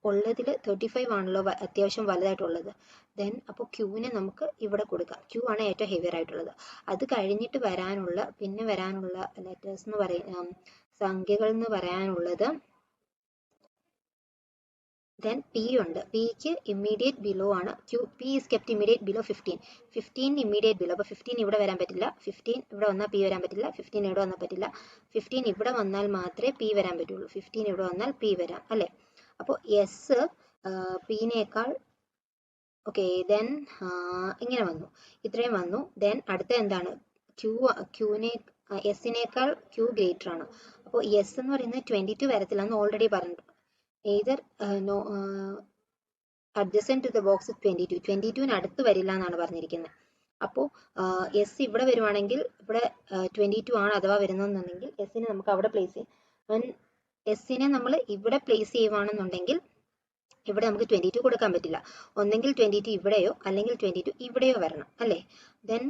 ഉള്ളതിൽ 35 ആണല്ലോ അത്യാവശ്യം വലുതായിട്ടുള്ളത്. ദെൻ അപ്പോൾ ക്യൂവിനെ നമുക്ക് ഇവിടെ കൊടുക്കാം. ക്യൂ ആണ് ഏറ്റവും ഹെവിയർ ആയിട്ടുള്ളത്. അത് കഴിഞ്ഞിട്ട് പിന്നെ വരാനുള്ള ലെറ്റേഴ്സ് എന്ന് പറയുന്ന സംഖ്യകൾ എന്ന് പറയാനുള്ളത് ദെൻ P ഉണ്ട്. Pക്ക് ഇമ്മീഡിയറ്റ് ബിലോ ആണ്. P is kept immediate below 15. 15 immediate below. അപ്പോൾ 15 ഇവിടെ വരാൻ പറ്റില്ല. 15 ഇവിടെ വന്നാൽ P വരാൻ പറ്റില്ല. 15 ഇവിടെ വന്നാൽ പറ്റില്ല. 15 ഇവിടെ വന്നാൽ മാത്രമേ P വരാൻ പറ്റുള്ളൂ. 15 ഇവിടെ വന്നാൽ P വരാം അല്ലേ. അപ്പോൾ എസ് പിന്നേക്കാൾ, ഓക്കെ. ദെൻ ഇങ്ങനെ വന്നു, ഇത്രയും വന്നു. ദെൻ അടുത്ത എന്താണ്, ക്യൂവിനെ എസിനേക്കാൾ ക്യൂ ഗ്രേറ്റർ ആണ്. അപ്പോൾ എസ് എന്ന് പറയുന്നത് 22 വരത്തില്ല എന്ന് ഓൾറെഡി പറഞ്ഞിട്ടുണ്ട്. either adjacent to the box is 22. 22ന് അടുത്ത് വരില്ല എന്നാണ് പറഞ്ഞിരിക്കുന്നത്. അപ്പോൾ എസ് ഇവിടെ വരുവാണെങ്കിൽ ഇവിടെ 22 ആണ് അഥവാ വരുന്നതെന്നുണ്ടെങ്കിൽ എസിനെ നമുക്ക് അവിടെ പ്ലേസ് ചെയ്യാം. എസിനെ നമ്മൾ ഇവിടെ പ്ലേസ് ചെയ്യുവാണെന്നുണ്ടെങ്കിൽ ഇവിടെ നമുക്ക് 22 കൊടുക്കാൻ പറ്റില്ല. ഒന്നെങ്കിൽ 22 ഇവിടെയോ അല്ലെങ്കിൽ 22 ഇവിടെയോ വരണം അല്ലേ. ദെൻ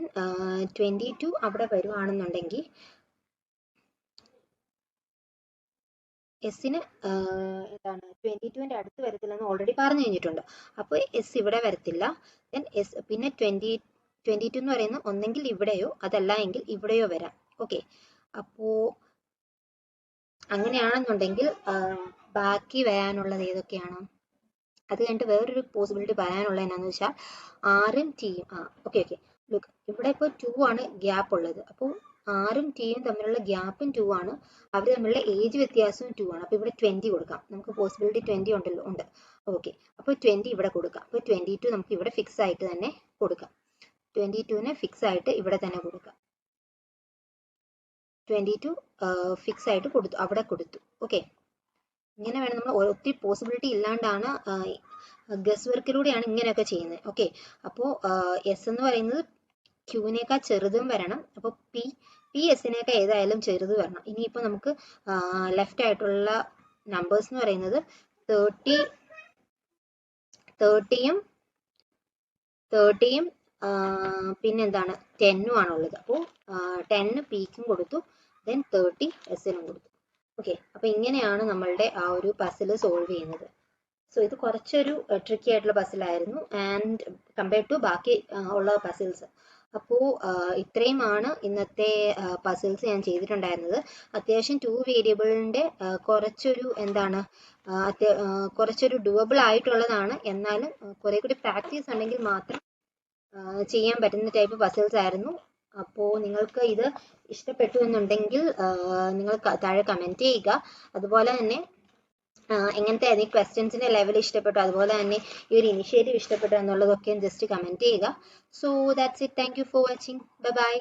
22 അവിടെ വരുവാണെന്നുണ്ടെങ്കിൽ എസിന് എന്താണ് 22ന്റെ അടുത്ത് വരത്തില്ലെന്ന് ഓൾറെഡി പറഞ്ഞു കഴിഞ്ഞിട്ടുണ്ട്. അപ്പോൾ എസ് ഇവിടെ വരത്തില്ല. ദെൻ എസ് പിന്നെ 22 എന്ന് പറയുന്നത് ഒന്നെങ്കിൽ ഇവിടെയോ അതല്ല എങ്കിൽ ഇവിടെയോ വരാം. ഓക്കെ. അപ്പോൾ അങ്ങനെയാണെന്നുണ്ടെങ്കിൽ ബാക്കി വരാനുള്ളത് ഏതൊക്കെയാണ്? അത് കഴിഞ്ഞിട്ട് വേറൊരു പോസിബിലിറ്റി പറയാനുള്ളത് എന്നാന്ന് വെച്ചാൽ ആറും ടിയും. ഓക്കെ. ലുക്ക്, ഇവിടെ ഇപ്പോൾ 2 ആണ് ഗ്യാപ്പ് ഉള്ളത്. അപ്പോൾ ആറും ടിയും തമ്മിലുള്ള ഗ്യാപ്പും 2 ആണ്. അവർ തമ്മിലുള്ള ഏജ് വ്യത്യാസവും 2 ആണ്. അപ്പോൾ ഇവിടെ 20 കൊടുക്കാം. നമുക്ക് പോസിബിലിറ്റി 20 ഉണ്ട്. ഓക്കെ. അപ്പോൾ 20 ഇവിടെ കൊടുക്കാം. അപ്പോൾ 22 നമുക്ക് ഇവിടെ ഫിക്സ് ആയിട്ട് തന്നെ കൊടുക്കാം. 22നെ ഫിക്സ് ആയിട്ട് ഇവിടെ തന്നെ കൊടുക്കാം. 22 ഫിക്സ് ആയിട്ട് കൊടുത്തു, അവിടെ കൊടുത്തു. ഓക്കെ. ഇങ്ങനെ വേണം, നമ്മൾ ഒത്തിരി പോസിബിലിറ്റി ഇല്ലാണ്ടാണ് ഗസ് വർക്കിലൂടെയാണ് ഇങ്ങനെയൊക്കെ ചെയ്യുന്നത്. ഓക്കെ, അപ്പോൾ എസ് എന്ന് പറയുന്നത് ക്യൂവിനേക്കാൾ ചെറുതും വരണം. അപ്പോൾ പി എസിനേക്കാൾ ഏതായാലും ചെറുത് വരണം. ഇനിയിപ്പോൾ നമുക്ക് ലെഫ്റ്റ് ആയിട്ടുള്ള നമ്പേഴ്സ് എന്ന് പറയുന്നത് 30യും പിന്നെന്താണ് 10ഉം ആണുള്ളത്. അപ്പോൾ 10 പിക്കും കൊടുത്തു, ദെൻ 30 എസിനും കൊടുത്തു. ഓക്കെ, അപ്പോൾ ഇങ്ങനെയാണ് നമ്മളുടെ ആ ഒരു പസിൽ സോൾവ് ചെയ്യുന്നത്. സോ ഇത് കുറച്ചൊരു ട്രിക്കി ആയിട്ടുള്ള പസിലായിരുന്നു ആൻഡ് കമ്പയർഡ് ടു ബാക്കി ഉള്ള പസിൽസ്. അപ്പോൾ ഇത്രയുമാണ് ഇന്നത്തെ പസിൽസ് ഞാൻ ചെയ്തിട്ടുണ്ടായിരുന്നത്. അത്യാവശ്യം 2 വേരിയബിളിൻ്റെ കുറച്ചൊരു എന്താണ് കുറച്ചൊരു ഡുവബിൾ ആയിട്ടുള്ളതാണ്. എന്നാലും കുറെ കൂടി പ്രാക്ടീസ് ഉണ്ടെങ്കിൽ മാത്രം ചെയ്യാൻ പറ്റുന്ന ടൈപ്പ് പസിൽസ് ആയിരുന്നു. അപ്പോൾ നിങ്ങൾക്ക് ഇത് ഇഷ്ടപ്പെട്ടു എന്നുണ്ടെങ്കിൽ നിങ്ങൾ താഴെ കമൻറ്റ് ചെയ്യുക. അതുപോലെ തന്നെ എങ്ങനത്തെ ഏതെങ്കിലും ക്വസ്റ്റ്യൻസിന്റെ ലെവൽ ഇഷ്ടപ്പെട്ടു, അതുപോലെ തന്നെ ഈ ഒരു ഇനിഷ്യേറ്റീവ് ഇഷ്ടപ്പെട്ടു എന്നുള്ളതൊക്കെ ജസ്റ്റ് കമൻറ്റ് ചെയ്യുക. So that's it. Thank you for watching. Bye bye.